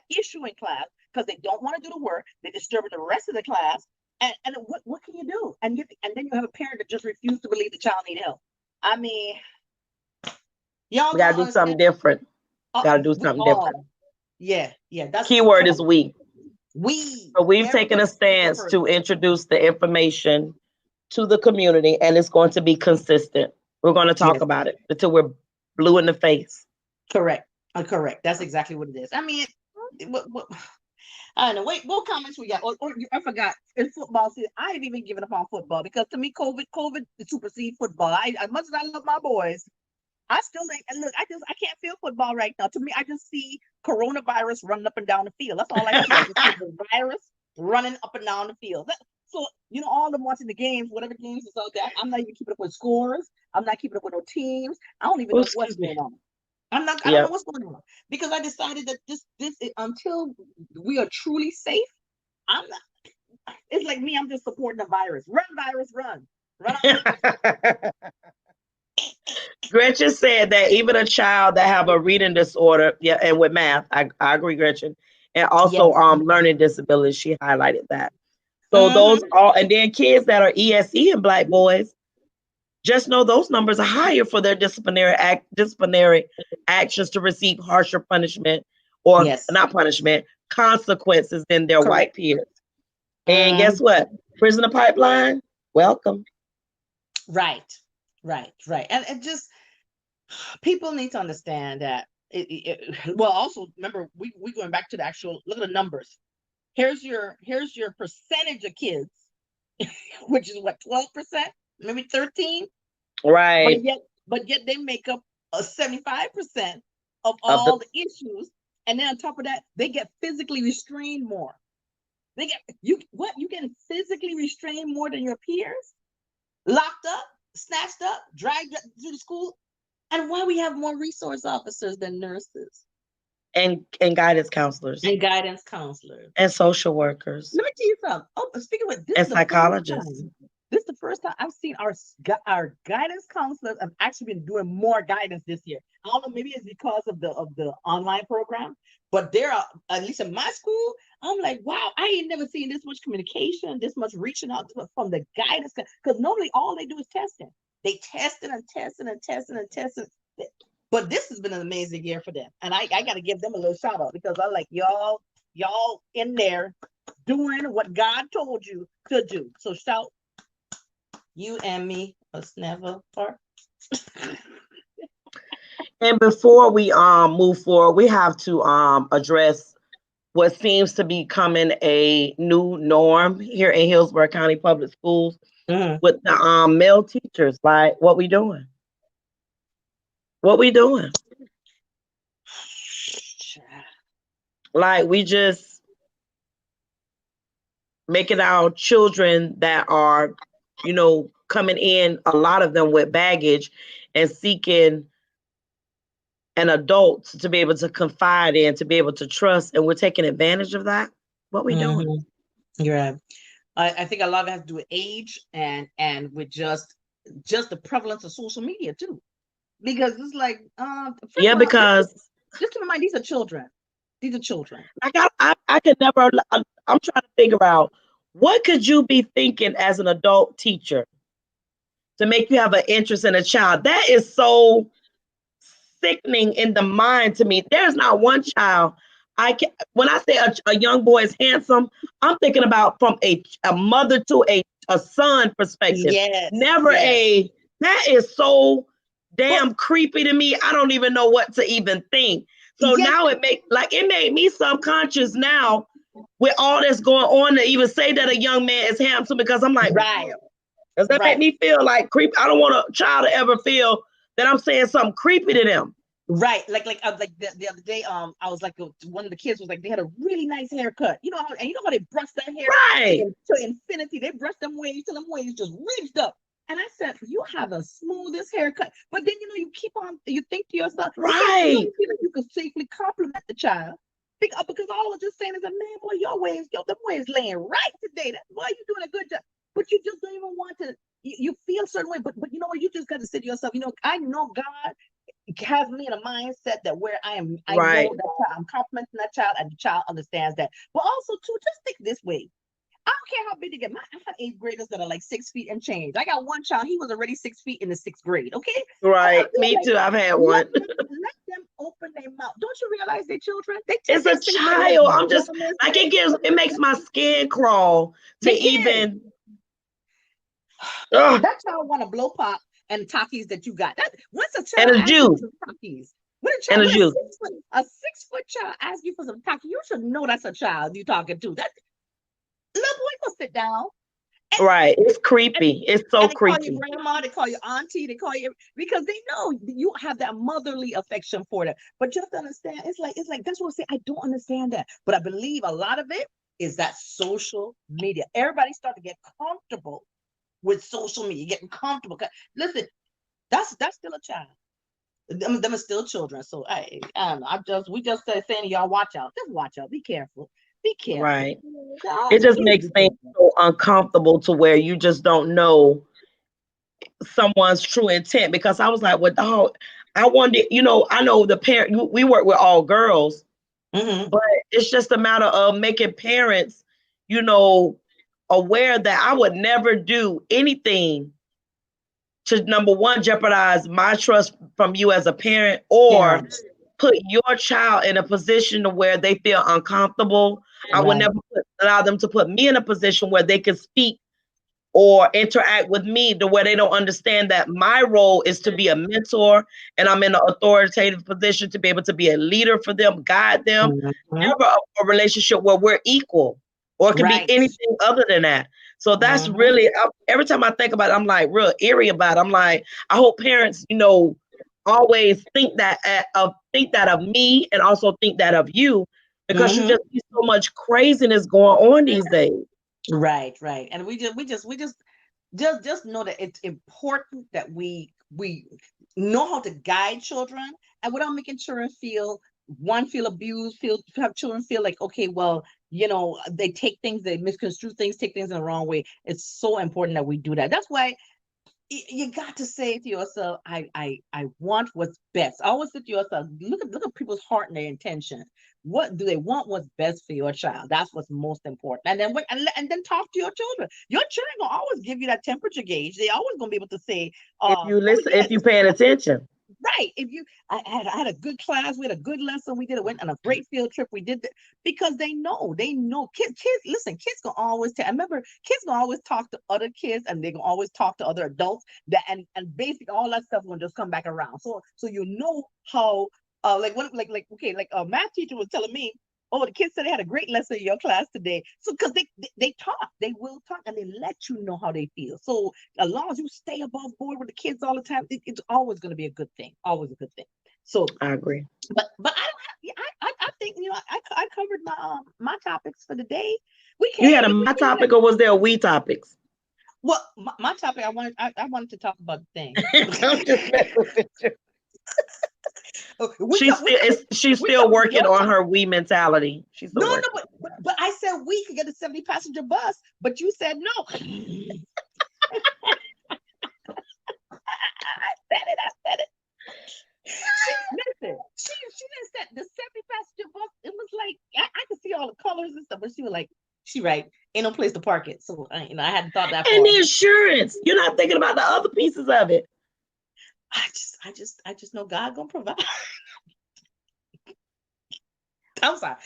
issue in class because they don't want to do the work. They disturb the rest of the class. And what can you do? And then you have a parent that just refuses to believe the child needs help. I mean, y'all got to do something different. Got to do something different. Yeah. That's keyword is we. So we've taken a stance to introduce the information to the community, and it's going to be consistent. We're going to talk about it until we're blue in the face. Correct. That's exactly what it is. I mean, I don't know. Wait, what comments we got? I forgot. In football, I ain't even given up on football because to me, COVID supersedes football. As much as I love my boys, I still look. I can't feel football right now. To me, I just see coronavirus running up and down the field. That's all I see. I just see the virus running up and down the field. So, all of them watching the games, whatever games is out there, I'm not even keeping up with scores. I'm not keeping up with no teams. I don't even know what's going on. I don't know what's going on because I decided that this until we are truly safe, I'm not. It's like me. I'm just supporting the virus. Run, virus, run. Gretchen said that even a child that have a reading disorder, and with math, I agree, Gretchen, and also learning disabilities, she highlighted that. So those all, and then kids that are ESE and Black boys, just know those numbers are higher for their disciplinary actions to receive harsher punishment or not punishment, consequences than their white peers. And guess what? Prisoner pipeline, welcome. Right. And just people need to understand that. Well, also remember we going back to the actual look at the numbers. here's your percentage of kids, which is what, 12%, maybe 13, right? But yet they make up a 75% of Of the all the issues, and then on top of that, they get physically restrained more. They get you getting physically restrained more than your peers, locked up, snatched up, dragged to the school, and why we have more resource officers than nurses. And guidance counselors. And guidance counselors. And social workers. Let me tell you something. Oh, speaking of this, and psychologists. This is the first time I've seen our guidance counselors have actually been doing more guidance this year. I don't know, maybe it's because of the online program, but there are, at least in my school, I'm like, wow, I ain't never seen this much communication, this much reaching out from the guidance, because normally all they do is testing. They testing and testing and testing and testing. But this has been an amazing year for them. And I got to give them a little shout out, because I'm like, y'all in there doing what God told you to do. So shout, you and me must never part. And before we move forward, we have to address what seems to be becoming a new norm here in Hillsborough County Public Schools with the male teachers. Like, what we doing? What we doing? Like, we just making our children that are, coming in, a lot of them with baggage and seeking an adult to be able to confide in, to be able to trust, and we're taking advantage of that. What we doing? You're right. I think a lot of it has to do with age and with just the prevalence of social media too. Because it's like, because just keep in mind, these are children. These are children. Like I could never. I'm trying to figure out, what could you be thinking as an adult teacher to make you have an interest in a child? That is so sickening in the mind to me. There's not one child when I say a young boy is handsome, I'm thinking about from a mother to a son perspective. Yes. That is so damn creepy to me. I don't even know what to even think. So now it made me subconscious now with all that's going on to even say that a young man is handsome, because I'm like, right. Does that make me feel like creep? I don't want a child to ever feel that I'm saying something creepy to them. Right. Like the other day, I was like, one of the kids was like, they had a really nice haircut. You know how they brush their hair to infinity. They brush them waves till them waves just ridged up. And I said, you have the smoothest haircut. But then, you think to yourself, right, you can safely compliment the child. Because all I was just saying is, man, boy, them waves laying right today. That's why you're doing a good job. But you just don't even want to, you feel a certain way. But you know what? You just got to say to yourself, I know God has me in a mindset that where I know that child, I'm complimenting that child, and the child understands that. But also, too, just think this way. I don't care how big they get. I have 8th graders that are like 6 feet and change. I got one child, he was already 6 feet in the 6th grade. Okay. Right. Me too. I've had one. Let them open their mouth. Don't you realize they're children? It's a child. I'm just like, it makes my skin crawl to even. That child want to blow pop and Takis that you got. Once a child and a juice. And a juice. A 6-foot child asks you for some Takis, you should know that's a child you're talking to. That little boy will sit down. Right. It's creepy. It's so creepy. They call you grandma, they call you auntie, they call you, because they know you have that motherly affection for them. But just understand, it's like that's what I say. I don't understand that. But I believe a lot of it is that social media. Everybody start to get comfortable with social media, getting comfortable. Listen, that's still a child. Them are still children. So I don't know. We just saying to y'all, watch out. Just watch out. Be careful. Be careful. Right. It just makes things so uncomfortable to where you just don't know someone's true intent. Because I was like, what the hell? I wonder, I know the parent, we work with all girls, but it's just a matter of making parents, aware that I would never do anything to, number one, jeopardize my trust from you as a parent, or put your child in a position where they feel uncomfortable. I would never allow them to put me in a position where they could speak or interact with me to where they don't understand that my role is to be a mentor, and I'm in an authoritative position to be able to be a leader for them, guide them. Never a relationship where we're equal. or it can be anything other than that. So that's really, every time I think about it, I'm like real eerie about it. I'm like, I hope parents, always think that of me, and also think that of you, because you just see so much craziness going on these days. Right. And we just know that it's important that we know how to guide children, and without making children feel abused, have children feel like, okay, well, they take things, they misconstrue things, take things in the wrong way. It's so important that we do that. That's why you got to say to yourself, I want what's best. I always say to yourself, look at people's heart and their intention. What do they want? What's best for your child? That's what's most important. And then and then talk to your children. Your children gonna always give you that temperature gauge. They always gonna be able to say, if you listen, if you paying attention. Right. I had a good class, we had a good lesson, went on a great field trip. We did that because they know. Kids, listen, kids gonna always tell. I remember kids gonna always talk to other kids, and they gonna always talk to other adults. And basically all that stuff gonna just come back around. So how a math teacher was telling me, oh, the kids said they had a great lesson in your class today. So because they talk, they will talk, and they let you know how they feel. So as long as you stay above board with the kids all the time, it's always going to be a good thing. Always a good thing. So I agree. But I think I covered my topics for the day. You had my topic, or was there a we topics? Well, my topic, I wanted to talk about the thing. I'm just messing with you. She's still working on her we mentality. No, but I said we could get a 70 passenger bus, but you said no. I said it. Listen, she didn't say the 70 passenger bus. It was like I could see all the colors and stuff, but she was like, she right, ain't no place to park it. So I hadn't thought that far. And the insurance, you're not thinking about the other pieces of it. I just know God gonna provide. I'm sorry.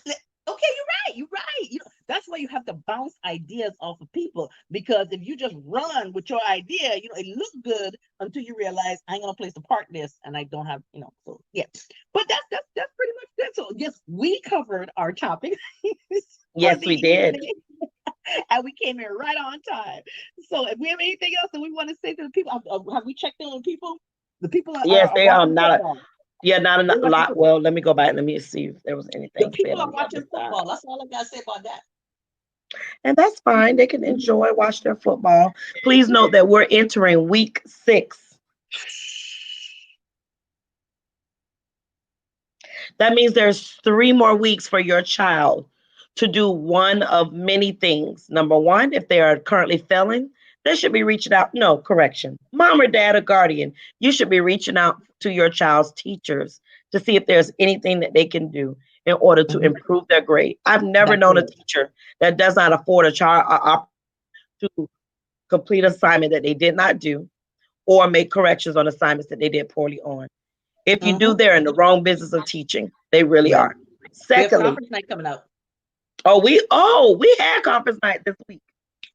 Okay, you're right. That's why you have to bounce ideas off of people, because if you just run with your idea, it looks good until you realize I ain't gonna place to park this, and I don't have, so yeah. But that's pretty much it. So yes, we covered our topic. Yes, we did. And we came in right on time. So if we have anything else that we want to say to the people, have we checked in on people? The people are, yes, they are not. Not a lot. Well, let me go back. Let me see if there was anything. The people are watching football. That's all I gotta say about that. And that's fine. They can watch their football. Please note that we're entering week 6. That means there's 3 more weeks for your child to do one of many things. Number 1, if they are currently failing, they should be reaching out. No, correction. Mom or dad or guardian, you should be reaching out to your child's teachers to see if there's anything that they can do in order to improve their grade. I've never known a teacher that does not afford a child to complete assignment that they did not do, or make corrections on assignments that they did poorly on. If you do, they're in the wrong business of teaching. They really are. Secondly, we have conference night coming up. We had conference night this week.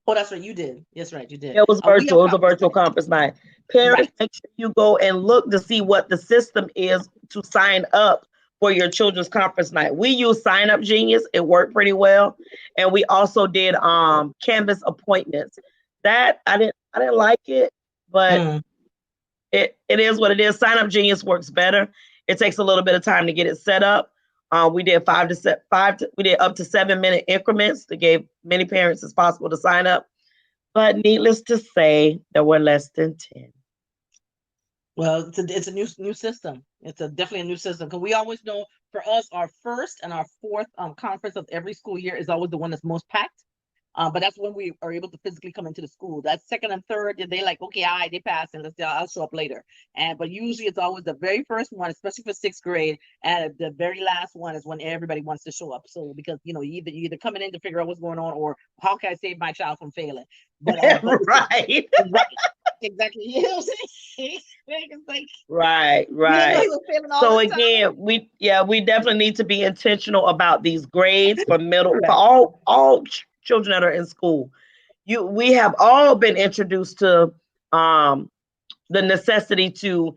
Oh, that's right, you did. Yes, right, you did. It was virtual. It was a virtual conference night. Parents, make sure you go and look to see what the system is to sign up for your children's conference night. We use Sign Up Genius. It worked pretty well. And we also did Canvas appointments. That I didn't like it, but it is what it is. Sign Up Genius works better. It takes a little bit of time to get it set up. We did we did up to 7-minute increments to give many parents as possible to sign up. But needless to say, there were less than 10. Well, it's a new system. It's definitely a new system, because we always know, for us, our first and our fourth conference of every school year is always the one that's most packed. But that's when we are able to physically come into the school. That second and third, they like, okay, all right, they passed, and I'll show up later. But usually it's always the very first one, especially for 6th grade, and the very last one is when everybody wants to show up. So because you're either coming in to figure out what's going on, or how can I save my child from failing? But right. Exactly. You know what I'm saying? It's like, right. So again, we definitely need to be intentional about these grades for middle, for all children that are in school. We have all been introduced to the necessity to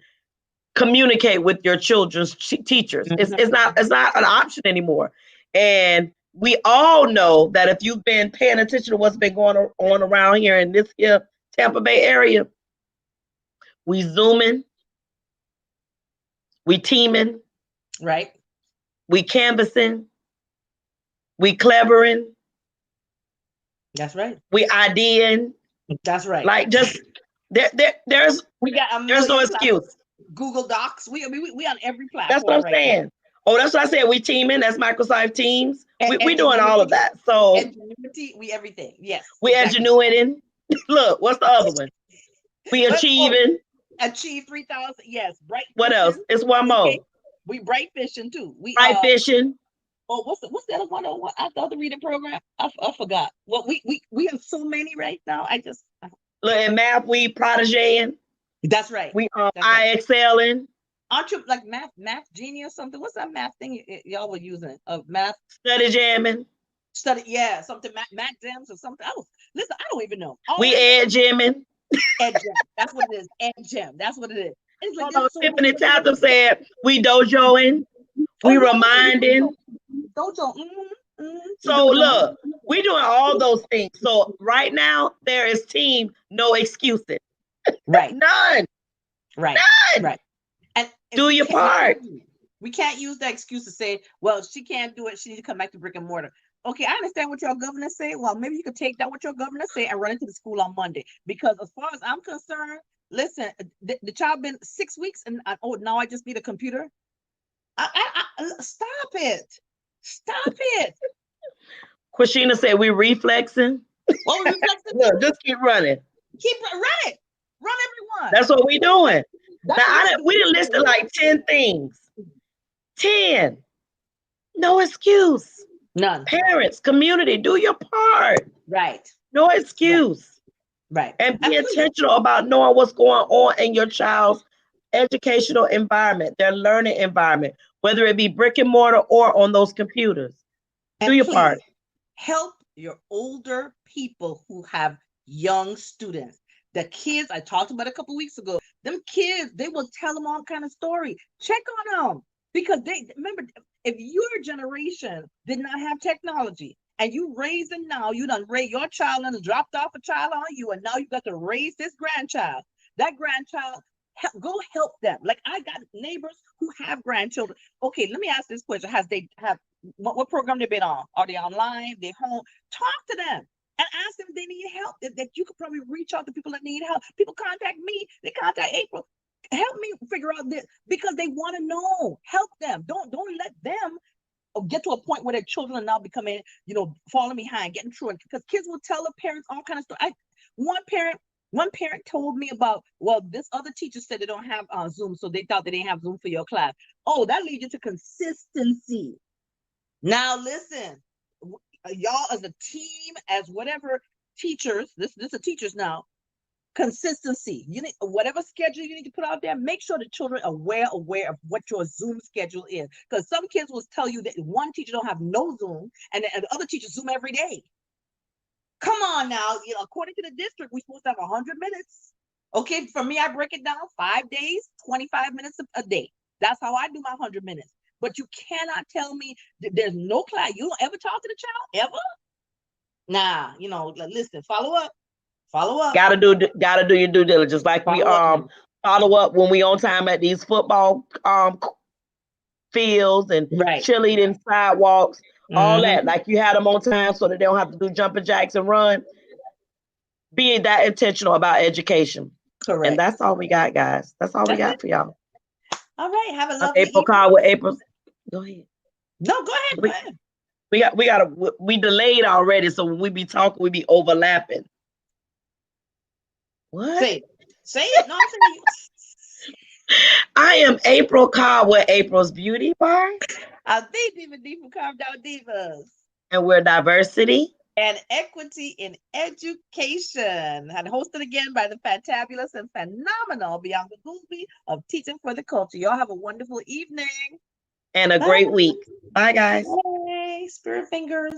communicate with your children's teachers. It's not an option anymore. And we all know that if you've been paying attention to what's been going on around here in this here Tampa Bay area, we zooming, we teaming, right? We canvassing, we clevering. That's right. We IDing. That's right. Like just there's no excuse. Google Docs. We on every platform. That's what I'm saying. Now. Oh, that's what I said. We teaming. That's Microsoft Teams. We doing all of that. So Ingenuity, we everything. Yes. We exactly. Ingenuiting. Look, what's the other one? We achieving. Achieve 3,000. Yes. Bright. What fishing. Else? It's one more. Okay. We bright fishing too. We bright fishing. Oh, what's the other one? I thought the reading program. I forgot. Well, we have so many right now. I just look in math. We protegeing. That's right. We I excelling. Aren't you like math genius or something? What's that math thing y'all were using? Math study jamming. Yeah, something math jams or something. Oh, listen, I don't even know. We ed jamming. Ed jam. That's what it is. Ed jam. That's what it is. It's like Tiffany Tatham said we dojoing. We reminding. Dojo. So look, we're doing all those things. So right now there is team no excuses. Right. None. Right. None. Right. And do your part. We can't use the excuse to say, well, she can't do it. She needs to come back to brick and mortar. Okay, I understand what your governor say. Well, maybe you could take that what your governor say and run into the school on Monday. Because as far as I'm concerned, listen, the child been 6 weeks and now I just need a computer. Stop it. Stop it. Quashina said we reflexing. Well, reflexing. Look, just keep running. Keep running. Run everyone. That's what we doing. We done listed like 10 things. 10. No excuse. None. Parents, community, do your part. Right. No excuse. Right. And be intentional about knowing what's going on in your child's educational environment, their learning environment, whether it be brick and mortar or on those computers. Do your part. Help your older people who have young students. The kids I talked about a couple weeks ago, them kids, they will tell them all kind of story. Check on them because they remember if your generation did not have technology and you raise them now, you done raise your child and dropped off a child on you, and now you got to raise this grandchild. That grandchild, go help them. Like I got neighbors who have grandchildren. Okay, let me ask this question: what program they been on? Are they online? They home? Talk to them. And ask them if they need help, that you could probably reach out to people that need help. People contact me, they contact April. Help me figure out this because they want to know. Help them. Don't let them get to a point where their children are now becoming, falling behind, getting through it. Because kids will tell their parents all kinds of stuff. One parent told me about, well, this other teacher said they don't have Zoom, so they thought they didn't have Zoom for your class. Oh, that leads you to consistency. Now listen. Y'all as a team, as whatever teachers, this is teachers now, consistency. You need whatever schedule you need to put out there, make sure the children are aware of what your Zoom schedule is. Because some kids will tell you that one teacher don't have no Zoom and the other teachers Zoom every day. Come on now, according to the district, we're supposed to have 100 minutes. Okay, for me, I break it down 5 days, 25 minutes a day. That's how I do my 100 minutes. But you cannot tell me that there's no class. You don't ever talk to the child, ever? Nah, listen, follow up. Gotta do your due diligence. Like we follow up when we on time at these football fields and cheerleading sidewalks, all that. Like you had them on time so that they don't have to do jumping jacks and run. Be that intentional about education. Correct. And that's all we got, guys. That's all we got for y'all. All right, have a lovely April call with April. Go ahead. No, go ahead. We delayed already, so when we be talking, we be overlapping. What? Say it. No, I'm saying I am April Carr with April's Beauty Bar. I'll be Diva Carved Out Divas. And we're Diversity and Equity in Education. And hosted again by the fantabulous and phenomenal Bianca Goolsby of Teaching for the Culture. Y'all have a wonderful evening. And a great week. Bye, guys. Bye. Spirit fingers.